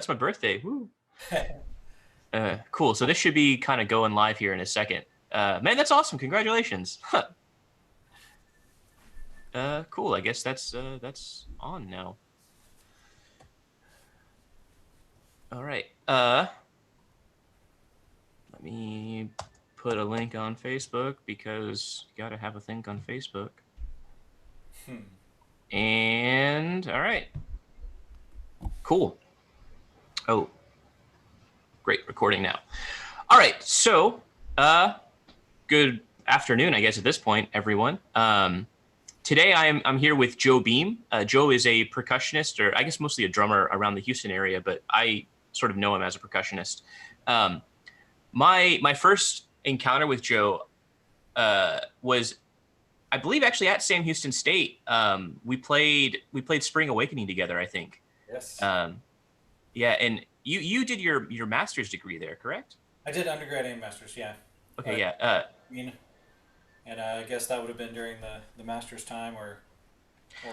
That's my birthday. Woo. Cool. So this should be kind of going live here in a second. Man, that's awesome. Congratulations. Huh. Cool. I guess that's on now. All right. Let me put a link on Facebook because you gotta have a link on Facebook. And all right. Cool. Oh, great. Recording now. All right. So, good afternoon, I guess, at this point, everyone. Today I'm here with Joe Beam. Joe is a percussionist, or I guess mostly a drummer around the Houston area, but I sort of know him as a percussionist. My first encounter with Joe was, I believe, actually at Sam Houston State. We played Spring Awakening together, I think. Yes. Yeah, and you did your master's degree there, correct? I did undergrad and master's, yeah. Okay, Uh, yeah. and I guess that would have been during the master's time or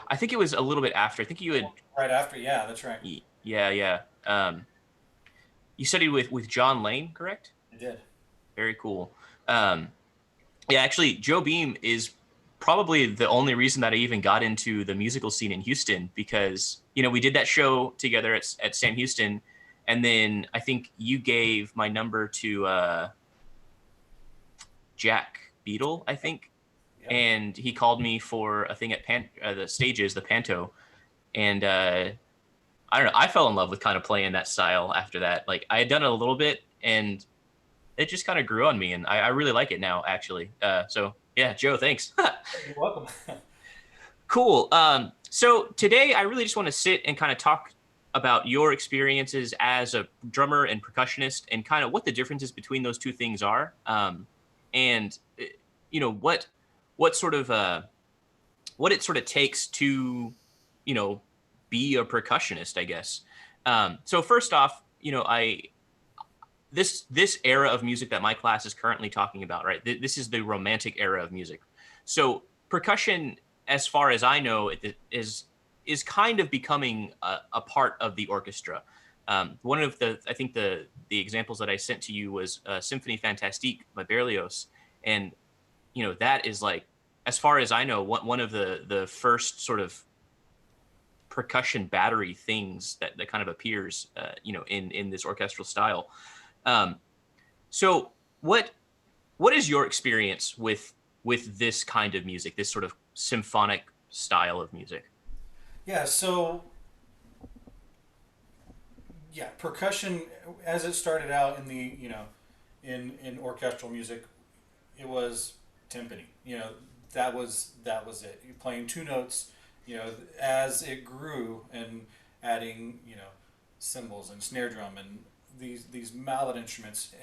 I think it was a little bit after. I think you had. right after. Yeah, that's right. Yeah, yeah. You studied with John Lane, correct? I did. Very cool. Yeah, actually, Joe Beam is probably the only reason that I even got into the musical scene in Houston because, we did that show together at Sam Houston. And then I think you gave my number to Jack Beadle, I think. Yep. And he called me for a thing at the stages, the Panto. And I don't know, I fell in love with kind of playing that style after that. Like, I had done it a little bit, and it just kind of grew on me, and I really like it now, actually. So yeah, Joe, thanks. You're welcome. Cool. So today I really just want to sit and kind of talk about your experiences as a drummer and percussionist and kind of what the differences between those two things are. And what sort of what it sort of takes to, be a percussionist, I guess. So first off, this era of music that my class is currently talking about, right? This is the romantic era of music. So percussion, as far as I know, is kind of becoming a part of the orchestra. One of I think the examples that I sent to you was Symphonie Fantastique by Berlioz, and that is, like, as far as I know, one of the first sort of percussion battery things that kind of appears, in this orchestral style. So what is your experience with this kind of music, this sort of symphonic style of music? Yeah. So yeah, percussion as it started out in the in orchestral music, it was timpani. That was it. You're playing two notes. As it grew and adding cymbals and snare drum and these mallet instruments.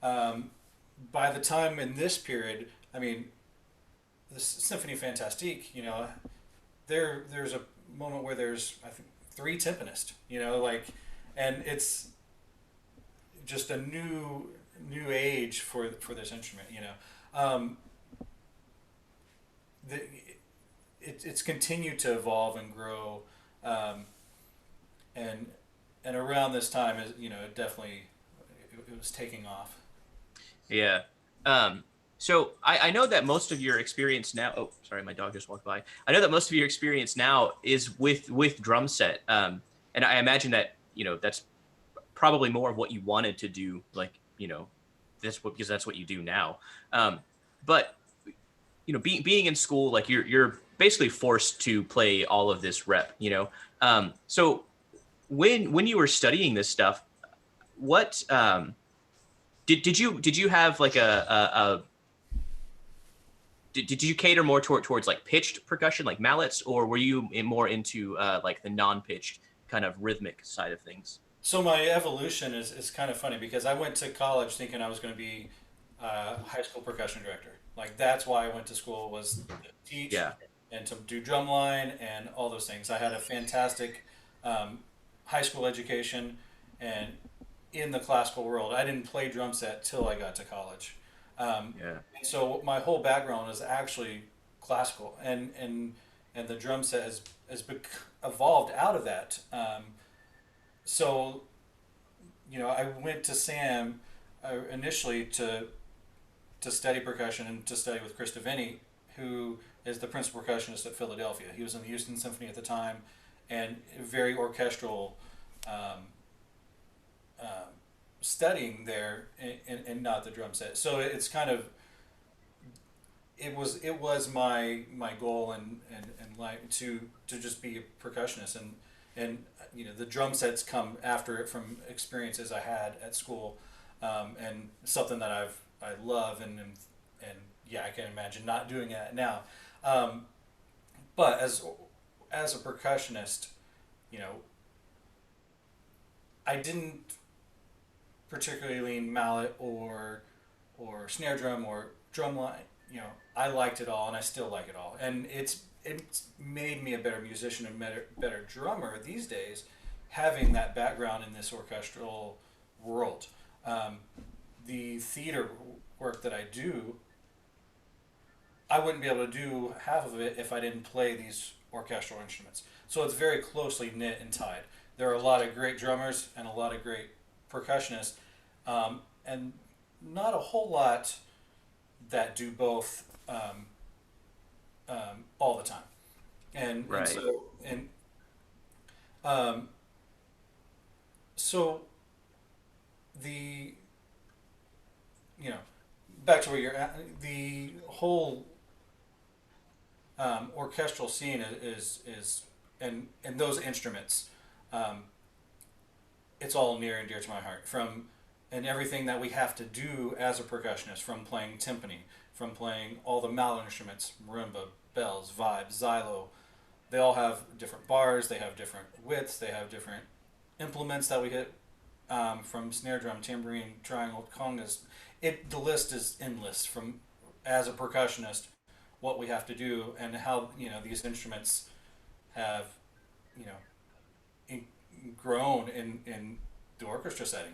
By the time in this period, I mean, the Symphony Fantastique, there's a moment where there's, I think, three timpanists, and it's just a new age for this instrument. The, it's continued to evolve and grow, and around this time, it definitely it was taking off. Yeah. So I know that most of your experience now. Oh, sorry, my dog just walked by. I know that most of your experience now is with drum set. And I imagine that that's probably more of what you wanted to do. Like, because that's what you do now. But being in school, like, you're basically forced to play all of this rep. So when you were studying this stuff, what did you have like a did you cater more towards like pitched percussion, like mallets, or were you more into like the non-pitched kind of rhythmic side of things? So my evolution is kind of funny because I went to college thinking I was going to be a high school percussion director. Like that's why I went to school was to teach Yeah. and to do drumline and all those things. I had a fantastic um, high school education and in the classical world. I didn't play drum set till I got to college. Yeah. So my whole background is actually classical, and the drum set has evolved out of that. So I went to Sam initially to study percussion and to study with Chris Devaney, who is the principal percussionist at Philadelphia. He was in the Houston Symphony at the time, and very orchestral um, studying there, and not the drum set. So it's kind of it was my goal and like to just be a percussionist, and the drum sets come after it from experiences I had at school, and something that I love, and yeah, I can imagine not doing that now. um, but as a percussionist, you know I didn't particularly lean mallet or snare drum or drum line. I liked it all, and I still like it all, and it's made me a better musician and better drummer these days, having that background in this orchestral world. Um, the theater work that I do, I wouldn't be able to do half of it if I didn't play these orchestral instruments. So it's very closely knit and tied. There are a lot of great drummers and a lot of great percussionists, and not a whole lot that do both, all the time. And Right. so um, so the you know back to where you're at, the whole orchestral scene is and those instruments, um, it's all near and dear to my heart. From and everything that we have to do as a percussionist, from playing timpani, from playing all the mallet instruments, marimba, bells, vibes, xylo. They all have different bars. They have different widths. They have different implements that we hit, from snare drum, tambourine, triangle, congas. The list is endless from as a percussionist what we have to do, and how these instruments have you know in, grown in the orchestra setting.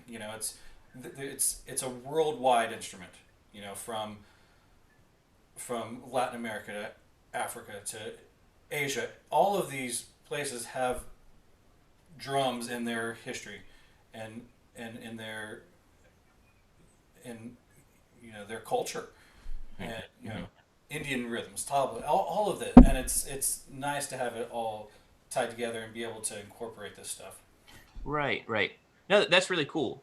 It's a worldwide instrument. From Latin America to Africa to Asia. All of these places have drums in their history, and in their culture, and Mhm. Indian rhythms, tabla, all of it, and it's nice to have it all tied together and be able to incorporate this stuff. Right, right. No, that's really cool.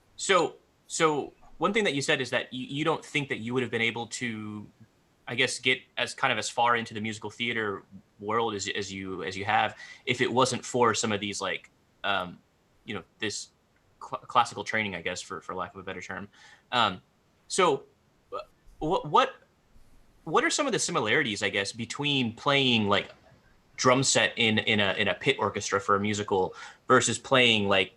So one thing that you said is that you don't think that you would have been able to, I guess, get as kind of as far into the musical theater world as you have, if it wasn't for some of these, like, this classical training, I guess, for lack of a better term. Um, so uh, what are some of the similarities, I guess, between playing like drum set in a pit orchestra for a musical versus playing like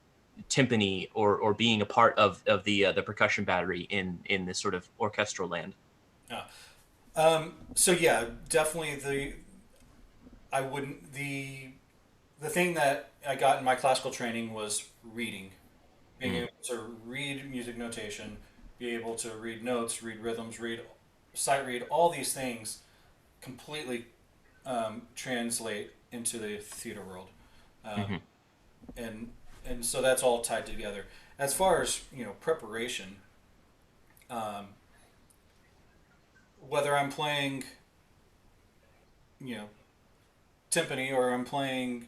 timpani, or being a part of the percussion battery in this sort of orchestral land? Yeah. So yeah, definitely I wouldn't the thing that I got in my classical training was reading, being Mm, able to read music notation, be able to read notes, read rhythms, read sight read, all these things completely translate into the theater world, um, mhm, and and so that's all tied together. As far as preparation, um, whether I'm playing you know timpani or I'm playing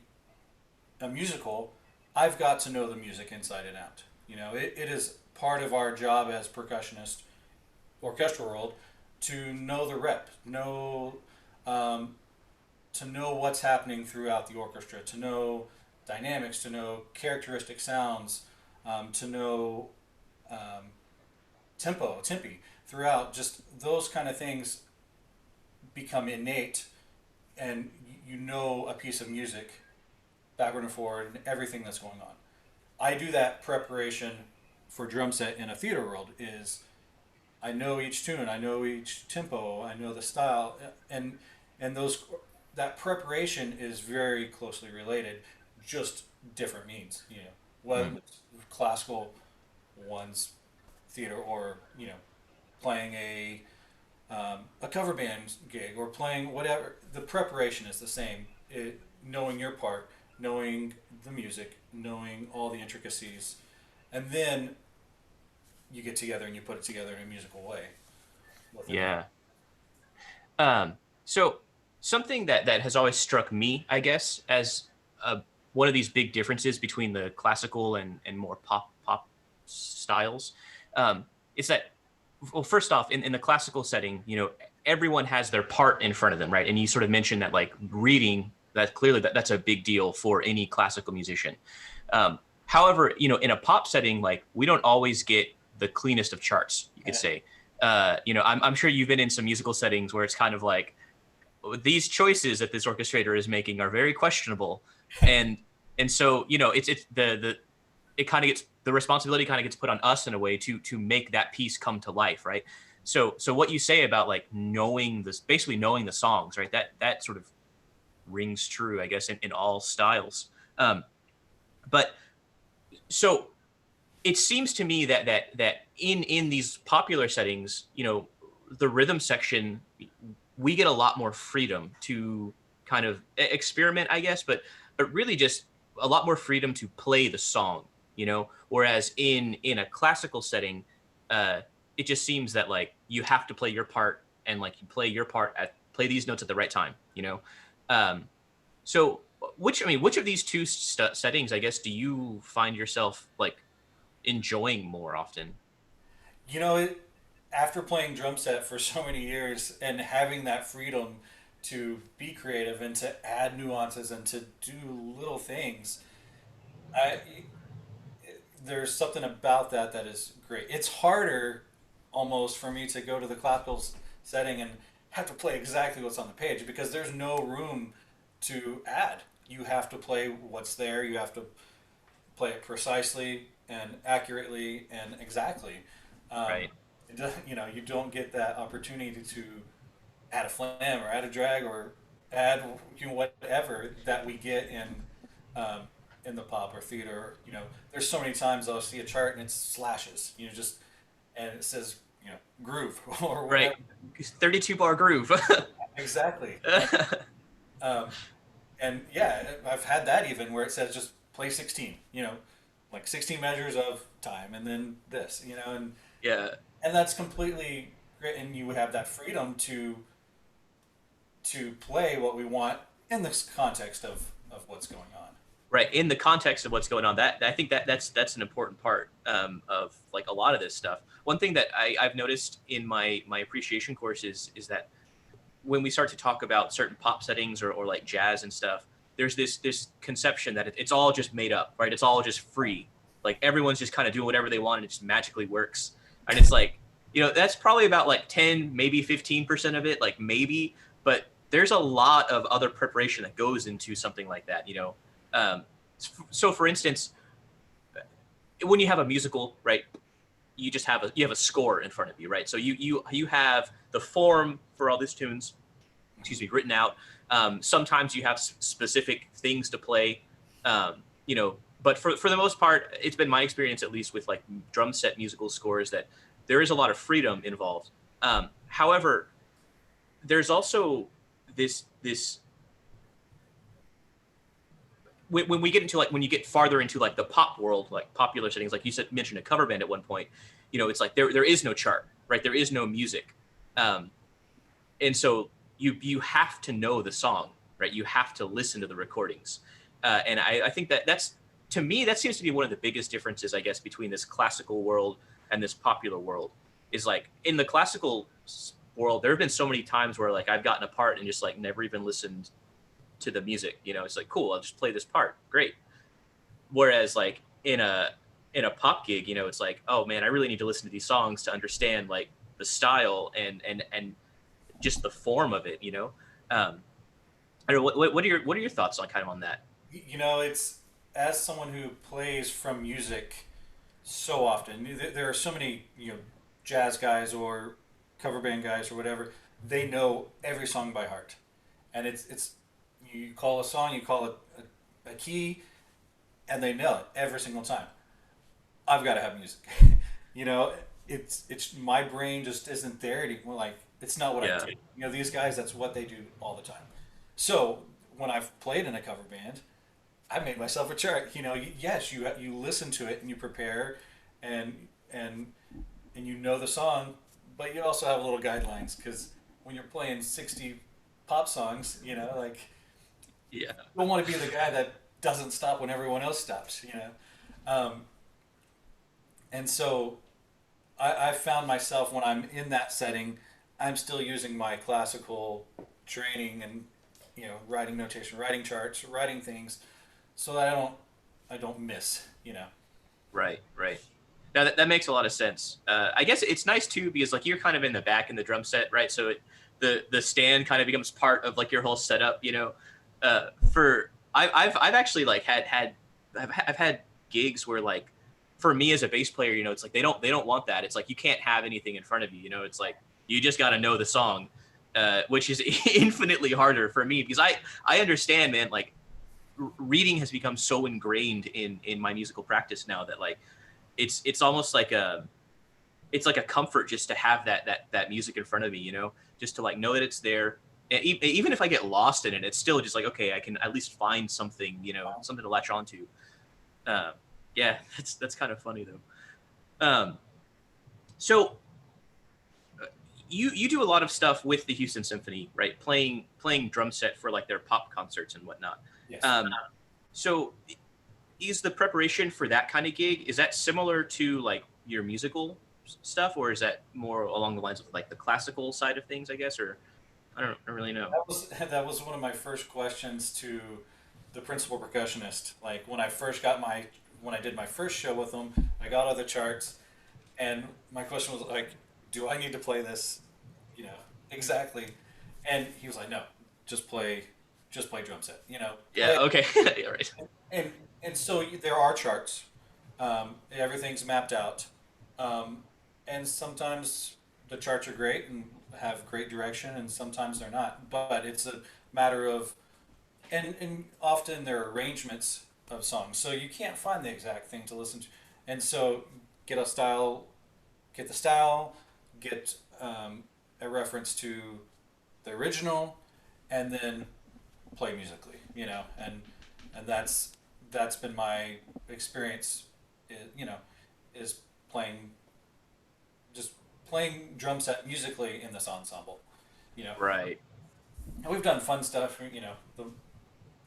a musical, I've got to know the music inside and out. It is part of our job as percussionists, orchestral world, to know the rep, um, to know what's happening throughout the orchestra, to know dynamics, to know characteristic sounds, to know um, tempi throughout. Just those kind of things become innate, and you know a piece of music backward and forward and everything that's going on. I do that preparation for drum set in a theater world. Is I know each tune, I know each tempo, I know the style, and those that preparation is very closely related, just different means. mm, One classical, one's theater, or playing a cover band gig, or playing whatever. The preparation is the same. Knowing your part, knowing the music, knowing all the intricacies, and then you get together and you put it together in a musical way within a band. Yeah. So something that has always struck me, I guess, as one of these big differences between the classical and more pop styles, is that, well, first off, in the classical setting, everyone has their part in front of them, right? And you sort of mentioned that, like, reading, that clearly that's a big deal for any classical musician. However, in a pop setting, like, we don't always get the cleanest of charts, you could Yeah. say. I'm sure you've been in some musical settings where it's kind of like, these choices that this orchestrator is making are very questionable, and so it's the it kind of gets, the responsibility kind of gets put on us in a way to make that piece come to life, right? So what you say about, like, knowing this, basically knowing the songs, right? That sort of rings true, I guess, in all styles. But so it seems to me that in these popular settings, the rhythm section, we get a lot more freedom to kind of experiment, I guess, but really just a lot more freedom to play the song, whereas in a classical setting, uh it just seems that, like, you have to play your part, and, like, you play your part at play these notes at the right time. um so which of these two settings, I guess, do you find yourself, like, enjoying more often? You know, after playing drum set for so many years and having that freedom to be creative and to add nuances and to do little things, I there's something about that is great. It's harder almost for me to go to the classical setting and have to play exactly what's on the page because there's no room to add. You have to play what's there. You have to play it precisely and accurately and exactly. Um, Right. you don't get that opportunity to add a flam or add a drag or add whatever that we get um, in the pop or theater. There's so many times I'll see a chart and it slashes. Just and it says groove or Right. whatever. 32 bar groove. Exactly. Um, and yeah, I've had that even where it says just play 16. Like 16 measures of time and then this. Yeah. And that's completely great. And you would have that freedom to play what we want in this context of what's going on. Right. In the context of what's going on, that I think that's an important part, of, like, a lot of this stuff. One thing that I've noticed in my appreciation courses is that when we start to talk about certain pop settings, or like jazz and stuff, there's this conception that it's all just made up, right? It's all just free. Like, everyone's just kind of doing whatever they want, and it just magically works. And it's like, that's probably about, like, 10, maybe 15% of it, like, maybe, but there's a lot of other preparation that goes into something like that. Um, so for instance, when you have a musical, right, you have a score in front of you, right? So you have the form for all these tunes, excuse me, written out. Sometimes you have specific things to play, but for the most part, it's been my experience, at least with, like, drum set musical scores, that there is a lot of freedom involved. However, there's also this when we get into, like, when you get farther into, like, the pop world, like popular settings, like you said, mentioned a cover band at one point, it's like there is no chart, right? There is no music. um, and so you have to know the song, right? You have to listen to the recordings. And I think that's, to me, that seems to be one of the biggest differences, I guess, between this classical world and this popular world. Is, like, in the classical world, there have been so many times where, like, I've gotten a part and just, like, never even listened to the music. It's like, cool, I'll just play this part, great. Whereas, like, in a pop gig, it's like, oh man, I really need to listen to these songs to understand, like, the style and just the form of it. I don't know, what are your thoughts on, kind of, on that? It's as someone who plays from music so often. There are so many jazz guys or cover band guys or whatever. They know every song by heart, and it's you call a song, you call it a key, and they nail it every single time. I've got to have music. you know, it's my brain just isn't there anymore. Like it's not what I Yeah. do. These guys, that's what they do all the time. So when I've played in a cover band, I made myself a chart. Yes, you listen to it and you prepare, and and and you know the song, but you also have little guidelines because when you're playing 60 pop songs, like Yeah. you don't want to be the guy that doesn't stop when everyone else stops. Um, and so I found myself when I'm in that setting, I'm still using my classical training and writing notation, writing charts, writing things, so that I don't miss. Right, right. Now that makes a lot of sense. I guess it's nice too because like you're kind of in the back in the drum set, right? So the stand kind of becomes part of like your whole setup. For I've actually like I've had gigs where like for me as a bass player, it's like they don't want that. It's like you can't have anything in front of you. It's like you just got to know the song, which is infinitely harder for me because I understand, man. Like reading has become so ingrained in my musical practice now that like it's almost like a comfort just to have that music in front of me, just to like know that it's there. And even if I get lost in it, it's still just like, okay, I can at least find something, something to latch onto. um, yeah, that's kind of funny though. So you do a lot of stuff with the Houston Symphony, right? Playing drum set for like their pop concerts and whatnot. Yes. So is the preparation for that kind of gig, is that similar to like your musical stuff, or is that more along the lines of like the classical side of things, I guess? Or I don't really know. That was one of my first questions to the principal percussionist. Like when I did my first show with them, I got all the charts, and my question was like, "Do I need to play this?" You know exactly. And he was like, "No, just play drum set. Yeah, Play." okay. All right. And so there are charts. Everything's mapped out, um, and sometimes the charts are great and have great direction, and sometimes they're not. But it's a matter of and often there are arrangements of songs, so you can't find the exact thing to listen to, and so get a style, get the style, get a reference to the original, and then play musically, and that's been my experience, is playing just playing drum set musically in this ensemble, you know. Right. And we've done fun stuff,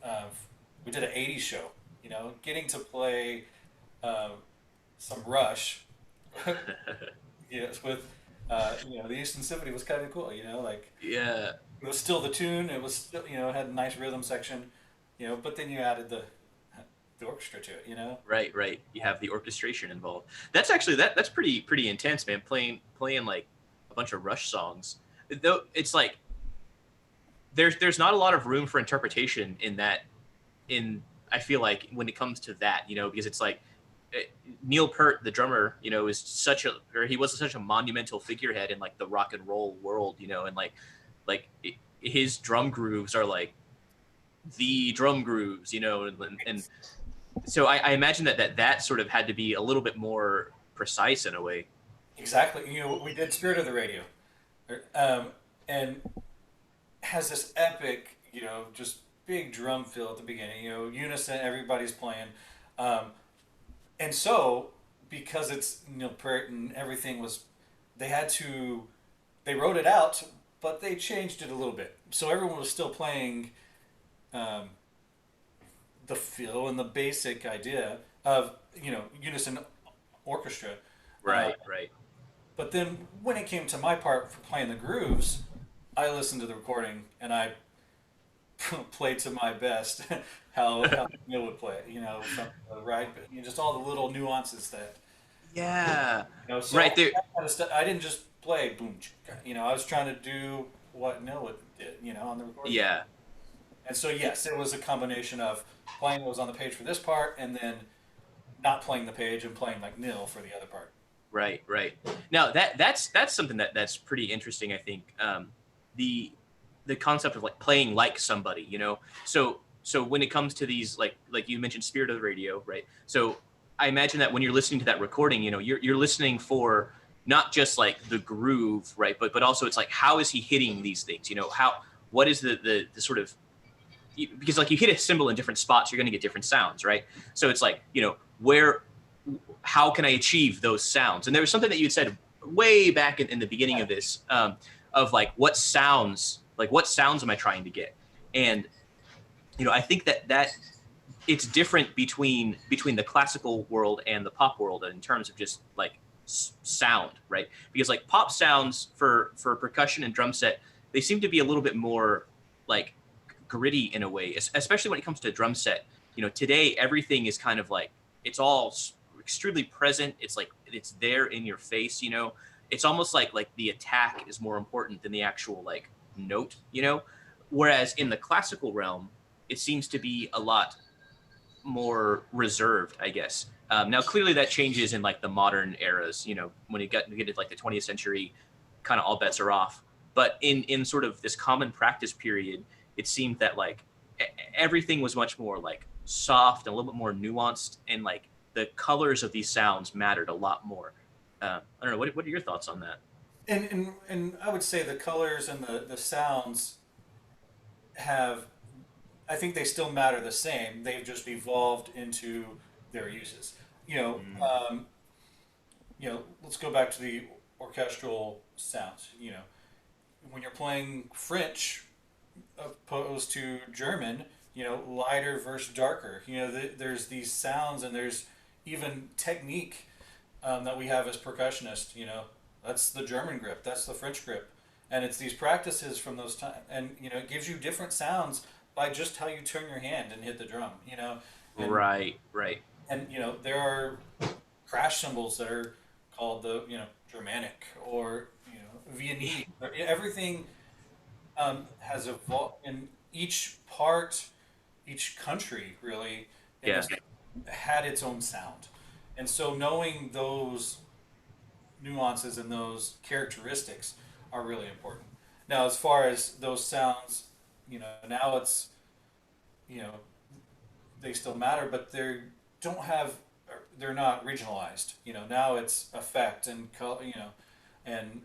uh, we did an '80s show, getting to play some Rush, yes, with the Eastern Symphony was kind of cool, like Yeah. it was still the tune, it was still, it had a nice rhythm section, but then you added the orchestra to it. Right, right. You have the orchestration involved. That's actually that's pretty intense, man. Playing like a bunch of Rush songs. Though it's like there's not a lot of room for interpretation in that. In I feel like when it comes to that, because it's like Neil Peart, the drummer, is he was such a monumental figurehead in like the rock and roll world, and his drum grooves are like the drum grooves, and so I imagine that sort of had to be a little bit more precise in a way. Exactly. We did Spirit of the Radio, um, and has this epic, just big drum fill at the beginning, unison, everybody's playing. Um, and so, because it's Neil Peart and everything they had to, they wrote it out, but they changed it a little bit. So everyone was still playing um, the feel and the basic idea of, unison orchestra. Uh, Right, right. but then when it came to my part for playing the grooves, I listened to the recording and I played to my best how Neil would play it, from the right, but just all the little nuances that, Yeah. so Right there. that kind of stuff, I didn't just play boom, I was trying to do what Neil did, on the recording. Yeah. And so yes, it was a combination of playing what was on the page for this part and then not playing the page and playing like Neil for the other part. Right, right. Now that's something that's pretty interesting. I think the concept of like playing like somebody, So when it comes to these like you mentioned, Spirit of the Radio, right? So I imagine that when you're listening to that recording, you're listening for not just like the groove, right? But also it's like how is he hitting these things? What is the sort of because like you hit a cymbal in different spots, you're going to get different sounds, right? So it's like, where, how can I achieve those sounds? And there was something that you had said way back in the beginning of this, of like what sounds am I trying to get? And I think that it's different between the classical world and the pop world in terms of just like sound, right? Because like pop sounds for percussion and drum set, they seem to be a little bit more like gritty in a way, especially when it comes to drum set. Today everything is kind of like, it's all extremely present. It's like it's there in your face. It's almost like the attack is more important than the actual like note. Whereas in the classical realm, it seems to be a lot more reserved, I guess. Now, clearly that changes in like the modern eras. When you get into like the 20th century, kind of all bets are off. But in sort of this common practice period, it seemed that like everything was much more like soft and a little bit more nuanced, and like the colors of these sounds mattered a lot more. I don't know. What are your thoughts on that? And I would say the colors and the sounds have, I think they still matter the same. They've just evolved into their uses. You know, Mm, um, let's go back to the orchestral sounds. When you're playing French opposed to German, lighter versus darker. There's these sounds and there's even technique that we have as percussionists. That's the German grip, that's the French grip, and it's these practices from those times, and it gives you different sounds by just how you turn your hand and hit the drum. And right, right. there are crash cymbals that are called the Germanic or Viennese. Everything has evolved in each part, each country really in Yeah. this had its own sound, and so knowing those nuances and those characteristics are really important. Now, as far as those sounds, now it's you know they still matter, but don't have they're not regionalized. Now it's effect and color, and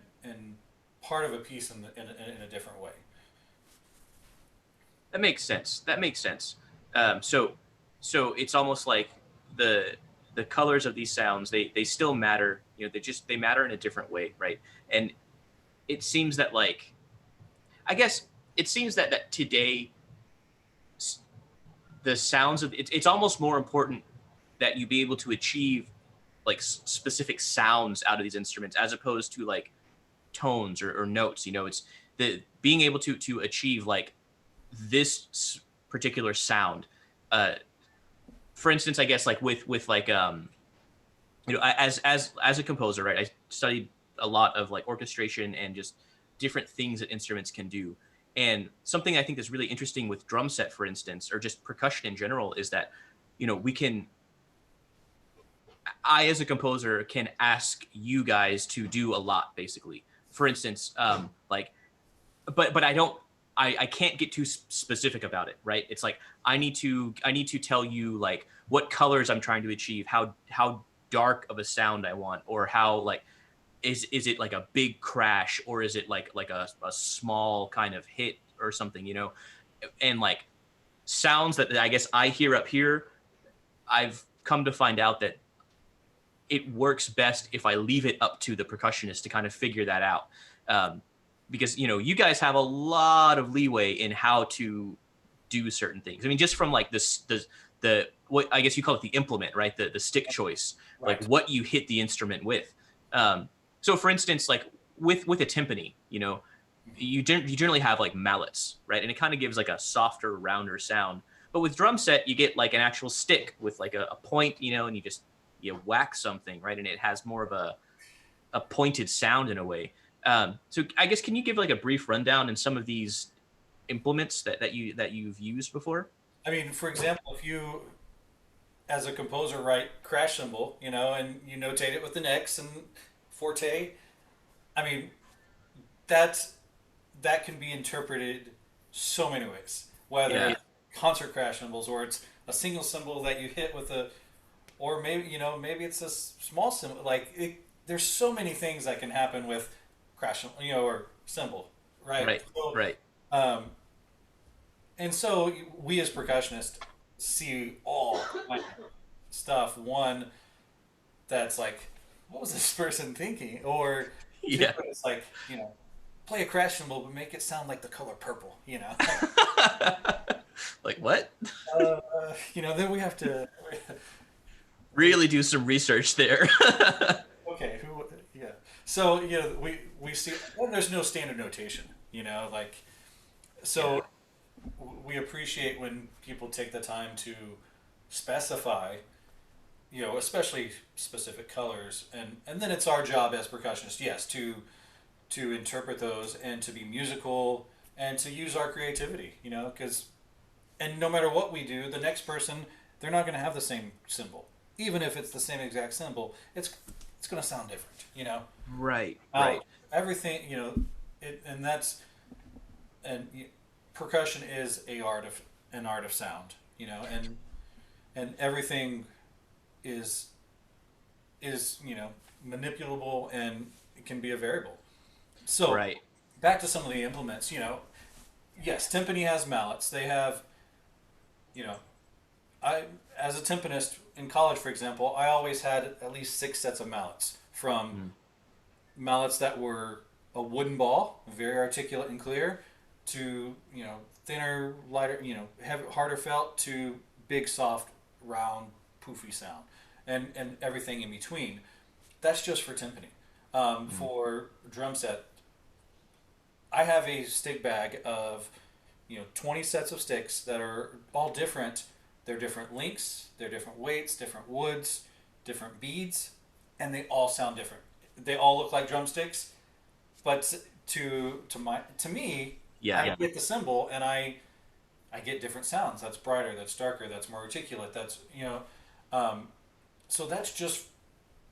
part of a piece in a different way. That makes sense. That makes sense. So it's almost like the the colors of these sounds, they still matter. They matter in a different way, right? And it seems that like, I guess it seems that today the sounds of it's almost more important that you be able to achieve like specific sounds out of these instruments as opposed to like tones or notes. It's the being able to achieve like this particular sound. Uh, for instance, I guess like with like as a composer, right? I studied a lot of like orchestration and just different things that instruments can do. And something I think is really interesting with drum set, for instance, or just percussion in general, is that we can I, as a composer, can ask you guys to do a lot, basically. For instance, like, but I don't, I can't get too specific about it, right? It's like I need to tell you like what colors I'm trying to achieve, how dark of a sound I want, or how like is it like a big crash, or is it like a small kind of hit or something, and like sounds that I guess I hear up here. I've come to find out that it works best if I leave it up to the percussionist to kind of figure that out. Because you guys have a lot of leeway in how to do certain things. I mean, just from like this the what I guess you call it the implement, right? The stick choice, like Right. what you hit the instrument with. So for instance, like with a timpani, you generally have like mallets, right? And it kind of gives like a softer, rounder sound. But with drum set, you get like an actual stick with like a point, and you whack something, right? And it has more of a pointed sound in a way. So I guess can you give like a brief rundown in some of these implements that you've used before? I mean, for example, if you, as a composer, write crash cymbal, and you notate it with an X and forte, I mean, that's that can be interpreted so many ways. Whether Yeah, it's concert crash cymbals or it's a single cymbal that you hit with a, or maybe maybe it's a small cymbal. There's so many things that can happen with crash, or cymbal, right? right, So right. um, and so we as percussionists see all kind of stuff. One that's like, what was this person thinking? Or two, Yeah. it's like, play a crash cymbal but make it sound like the color purple. Like what? Then we have to. Really do some research there. Okay, who? Yeah. So we see. Well, there's no standard notation. Like Yeah. so we appreciate when people take the time to specify, especially specific colors, and then it's our job as percussionists, yes, to interpret those and to be musical and to use our creativity, because and no matter what we do, the next person, they're not going to have the same symbol, even if it's the same exact symbol. It's going to sound different, Right. uh, Right. everything, and that's and percussion is an art of sound, and everything is manipulable, and it can be a variable. So Right. back to some of the implements, yes, timpani has mallets. They have, you know, I as a timpanist in college, for example, I always had at least 6 sets of mallets, from Mm. mallets that were a wooden ball, very articulate and clear, to thinner, lighter, harder felt, to big, soft, round, poofy sound, and everything in between. That's just for timpani. Mm. For drum set, I have a stick bag of 20 sets of sticks that are all different. They're different lengths, they're different weights, different woods, different beads, and they all sound different. They all look like drumsticks, but to me, Yeah. I get the cymbal, and I get different sounds. That's brighter, that's darker, that's more articulate. That's um, so that's just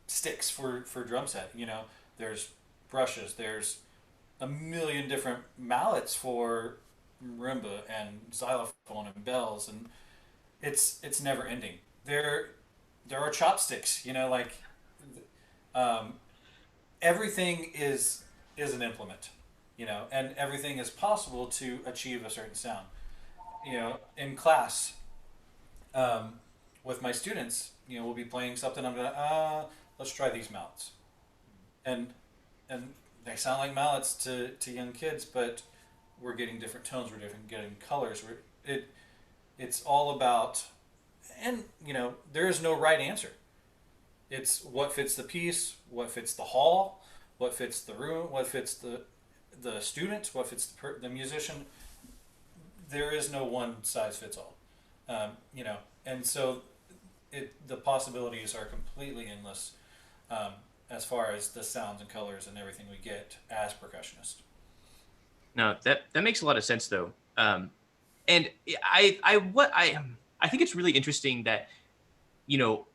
sticks for drum set. There's brushes. There's a million different mallets for marimba and xylophone and bells, and it's never ending. There are chopsticks. Like um, everything is an implement. And everything is possible to achieve a certain sound. In class, um, with my students, we'll be playing something. I'm gonna let's try these mallets, and and they sound like mallets to young kids, but we're getting different tones. We're getting colors. It's all about, and there is no right answer. It's what fits the piece, what fits the hall, what fits the room, what fits the student, what fits the musician. There is no one size fits all. And so the possibilities are completely endless, um, as far as the sounds and colors and everything we get as percussionists. No, that makes a lot of sense though. And I think it's really interesting that you know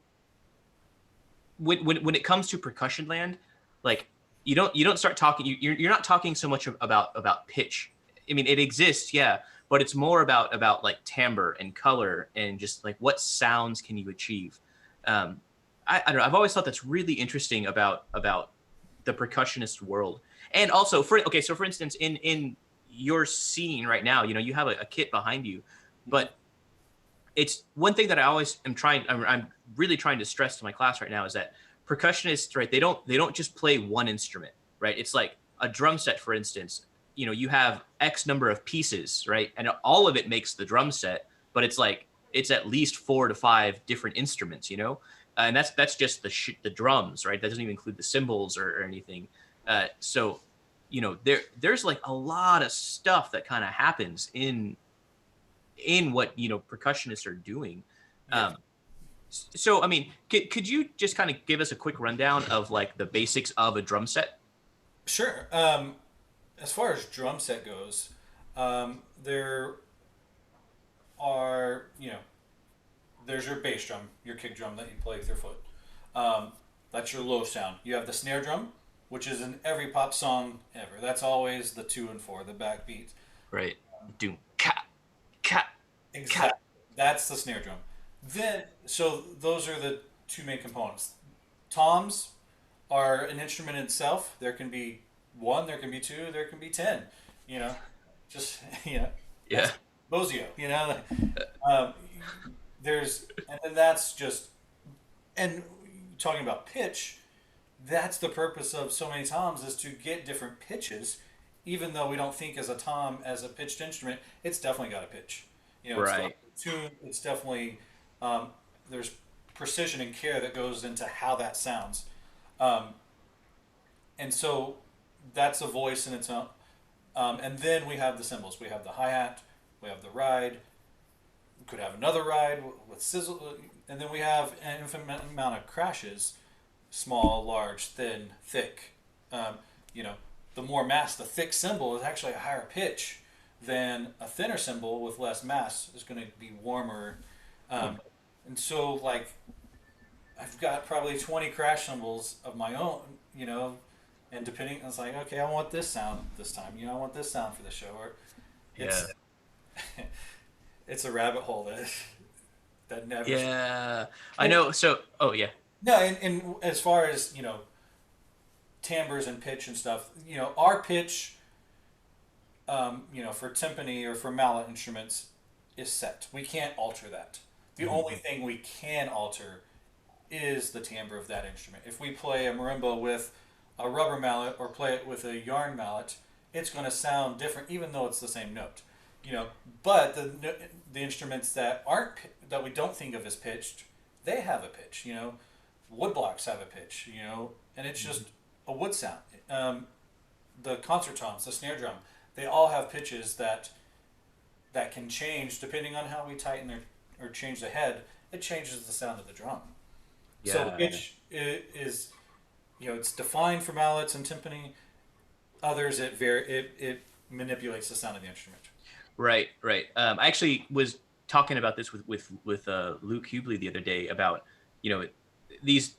when it comes to percussion land, like you don't start talking. You're not talking so much about pitch. I mean, it exists, yeah, but it's more about like timbre and color and just like what sounds can you achieve. Um, I don't know. I've always thought that's really interesting about the percussionist world. And also so for instance, in your scene right now, you have a kit behind you, Mm-hmm. but it's one thing that I always am trying. I'm really trying to stress to my class right now is that percussionists, right? They don't just play one instrument, right? It's like a drum set, for instance. You have X number of pieces, right? And all of it makes the drum set, but it's like it's at least 4 to 5 different instruments, and that's just the drums, right? That doesn't even include the cymbals or anything. So, there's like a lot of stuff that kind of happens in what percussionists are doing. Yes. Um, so I mean, could you just kind of give us a quick rundown of like the basics of a drum set? Sure. As far as drum set goes, there are there's your bass drum, your kick drum that you play with your foot. Um, that's your low sound. You have the snare drum, which is in every pop song ever. That's always the 2 and 4, the backbeat. Right. Doom cat cat cat. Exactly. That's the snare drum. Then, so those are the two main components. Toms are an instrument in itself. There can be one, there can be two, there can be 10. You know, just Yeah. Bozio, um, and then that's just, and talking about pitch, that's the purpose of so many toms is to get different pitches, even though we don't think as a tom as a pitched instrument, it's definitely got a pitch. It's Right. definitely tuned. It's definitely um, there's precision and care that goes into how that sounds, um, and so that's a voice in its own. And then we have the cymbals. We have the hi hat. We have the ride. We could have another ride with sizzle, and then we have an infinite amount of crashes: small, large, thin, thick. Um, you know, the more mass, the thick cymbal is actually a higher pitch than a thinner cymbal with less mass is going to be warmer. And so, like, I've got probably 20 crash cymbals of my own, and depending, it's like, okay, I want this sound this time. I want this sound for the show. Or Yeah. it's it's a rabbit hole that never. Yeah. I know. So, oh yeah. No, and as far as timbres and pitch and stuff, our pitch, for timpani or for mallet instruments, is set. We can't alter that. The only thing we can alter is the timbre of that instrument. If we play a marimba with a rubber mallet or play it with a yarn mallet, it's going to sound different, even though it's the same note. But the instruments that aren't that we don't think of as pitched, they have a pitch. Woodblocks have a pitch. And it's just a wood sound. The concert toms, the snare drum, they all have pitches that can change depending on how we tighten or change the head. It changes the sound of the drum. So Yeah. pitch is, it's defined for mallets and timpani. Others, it manipulates the sound of the instrument. Right. Right. I actually was talking about this with Luke Hubley the other day about, these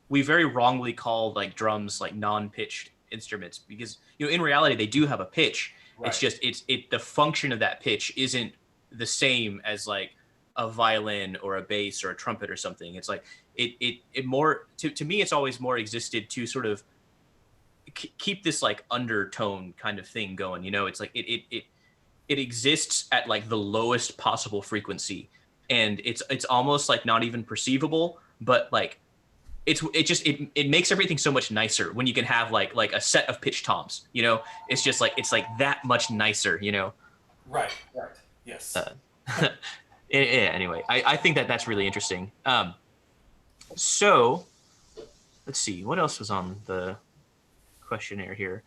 we very wrongly called like drums like non-pitched instruments because in reality they do have a pitch. Right. It's just the function of that pitch isn't the same as like a violin or a bass or a trumpet or something. It's like it more to me it's always more existed to sort of keep this like undertone kind of thing going. It's like it exists at like the lowest possible frequency, and it's almost like not even perceivable, but like it makes everything so much nicer when you can have like a set of pitch toms. It's just like it's like that much nicer. Right. Right. Yes. Anyway, I think that's really interesting. So let's see what else was on the questionnaire here.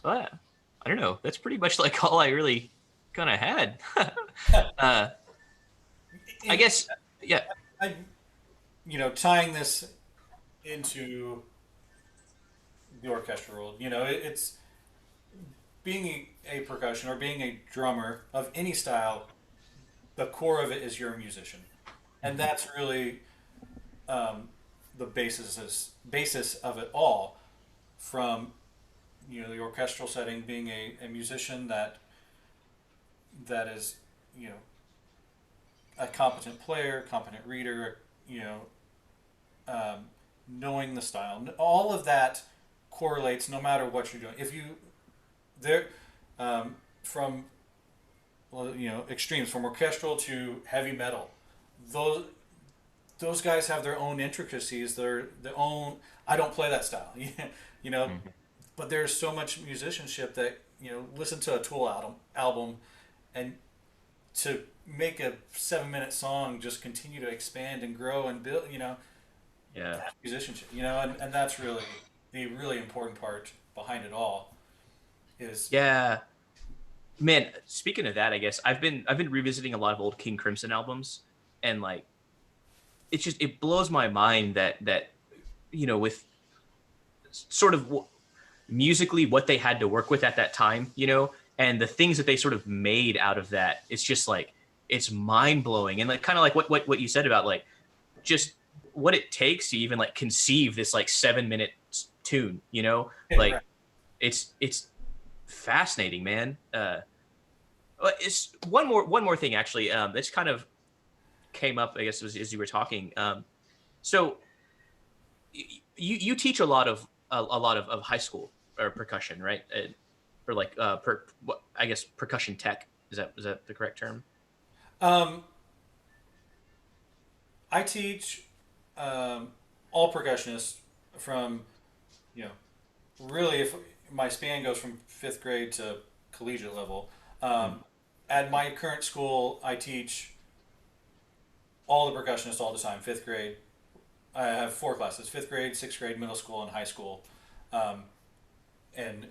Well, I don't know. That's pretty much like all I really kind of had. I guess, yeah. I, tying this into the orchestral world, it's being a percussion or being a drummer of any style. The core of it is you're a musician, and that's really the basis of it all. From the orchestral setting, being a musician that is a competent player, competent reader, knowing the style, all of that correlates no matter what you're doing. If you there from extremes from orchestral to heavy metal, those guys have their own intricacies. Their own. I don't play that style, but there's so much musicianship that listen to a Tool album, and to make a 7-minute song just continue to expand and grow and build. Yeah. That's musicianship. And that's really the really important part behind it all. Is Yeah. Man, speaking of that, I guess I've been revisiting a lot of old King Crimson albums, and like it blows my mind that with sort of musically what they had to work with at that time, and the things that they sort of made out of that. It's just like it's mind blowing, and like kind of like what you said about like just what it takes to even like conceive this like 7-minute tune, like right. it's fascinating, man. It's one more thing actually. This kind of came up, I guess, as you were talking. So you teach a lot of high school or percussion, right? or like what I guess percussion tech, is that the correct term? Um, I teach um, all percussionists from, you know, really, if my span goes from fifth grade to collegiate level. Mm. At my current school, I teach all the percussionists all the time. Fifth grade, I have four classes: fifth grade, sixth grade, middle school, and high school. Um, and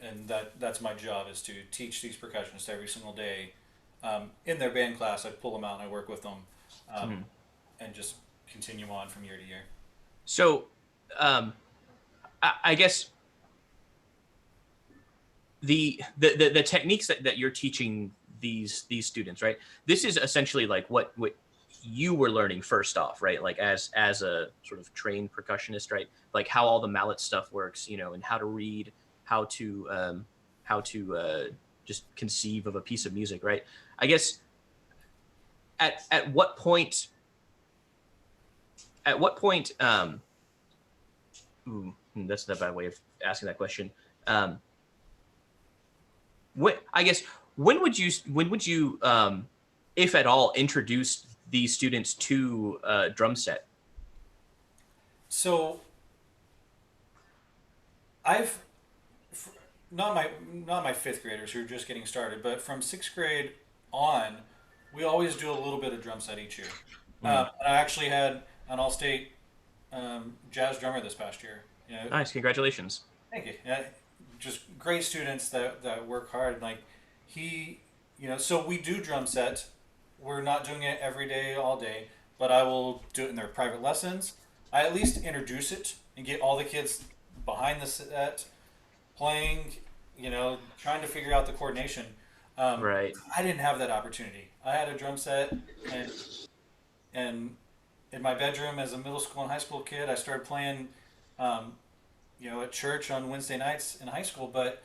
that's my job, is to teach these percussionists every single day. In their band class, I pull them out and I work with them, um, Mm. and just continue on from year to year. So, um, I guess the techniques that you're teaching these students, right? This is essentially like what you were learning first off, right? Like as a sort of trained percussionist, right? Like how all the mallet stuff works, and how to read, how to just conceive of a piece of music, right? I guess at what point that's not a bad way of asking that question. Um, when I guess when would you if at all introduce these students to drum set? So I've not my fifth graders who are just getting started, but from sixth grade on, we always do a little bit of drum set each year. Mm. And I actually had an all-state jazz drummer this past year. Nice, congratulations. Thank you. Just great students that work hard. Like he, so we do drum set. We're not doing it every day, all day, but I will do it in their private lessons. I at least introduce it and get all the kids behind the set playing, trying to figure out the coordination. Um, Right. I didn't have that opportunity. I had a drum set, and and in my bedroom as a middle school and high school kid, I started playing, um, at church on Wednesday nights in high school, but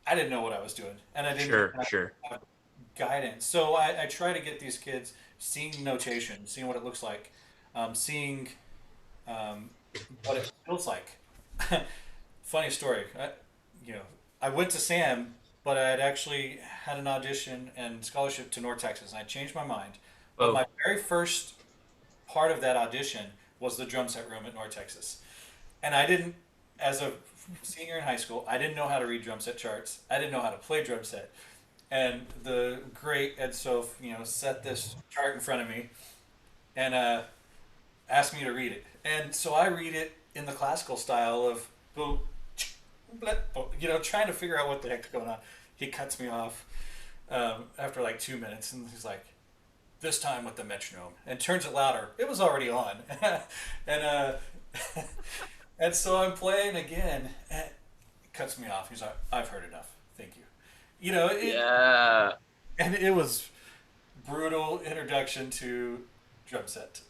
I didn't know what I was doing, and I didn't Sure, sure. have guidance. So I try to get these kids seeing notation, seeing what it looks like, seeing um, what it feels like. Funny story. You know, I went to Sam, but I had actually had an audition and scholarship to North Texas, and I changed my mind. But Oh, my very first part of that audition was the drum set room at North Texas, and I didn't, as a senior in high school, I didn't know how to read drum set charts. I didn't know how to play drum set, and the great Ed Soph, set this chart in front of me and asked me to read it, and so I read it in the classical style of boom, trying to figure out what the heck's going on. He cuts me off after like 2 minutes, and he's like, "This time with the metronome," and turns it louder. It was already on, and and so I'm playing again, and he cuts me off. He's like, "I've heard enough. Thank you." yeah. And it was brutal introduction to drum set.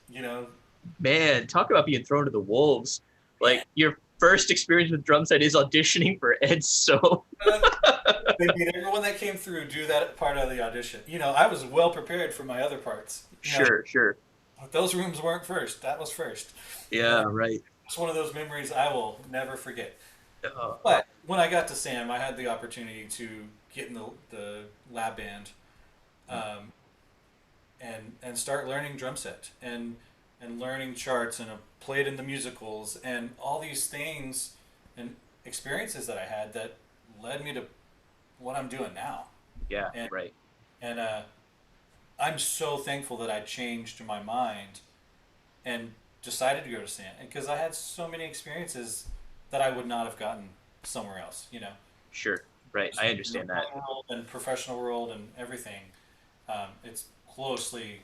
Man, talk about being thrown to the wolves. Like your first experience with drum set is auditioning for Ed So. They made everyone that came through do that part of the audition. I was well prepared for my other parts. Sure, sure. Those rooms weren't first. That was first. Yeah, right. It's one of those memories I will never forget. Uh, But when I got to Sam, I had the opportunity to get in the lab band, um, and start learning drum set and learning charts, and played in the musicals and all these things and experiences that I had that led me to what I'm doing now. yeah, And right. and I'm so thankful that I changed my mind and decided to go to Sam, because I had so many experiences that I would not have gotten somewhere else. Sure, right. Just I in the understand that. world and professional world and everything. It's closely,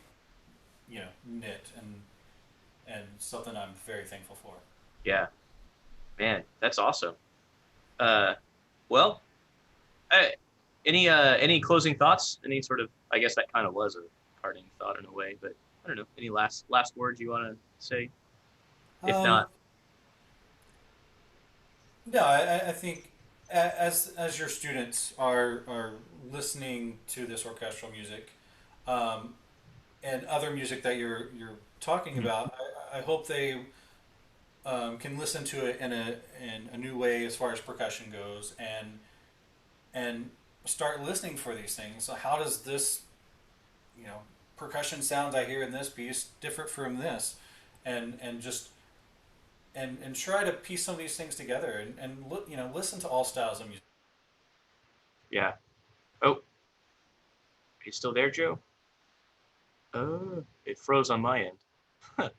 knit, and something I'm very thankful for. Yeah, man, that's awesome. Uh, well, I, any closing thoughts? Any sort of, I guess that kind of was a parting thought in a way, but I don't know. Any last words you want to say? If Um, not, no, I think as your students are listening to this orchestral music, um, and other music that you're talking mhm, about, I hope they can listen to it in a new way as far as percussion goes, and start listening for these things. So how does this, you know, percussion sounds I hear in this piece different from this, and just and try to piece some of these things together, and you know, listen to all styles of music. Yeah. Oh, are you still there, Joe? It froze on my end.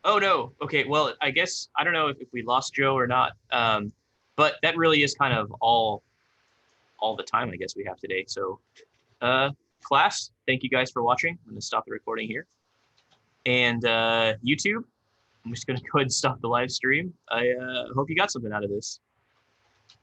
Oh no. Okay. Well, I guess I don't know if we lost Joe or not. But that really is kind of all the time I guess we have today. So, uh, class, thank you guys for watching. I'm gonna stop the recording here. And YouTube, I'm just gonna go ahead and stop the live stream. I hope you got something out of this.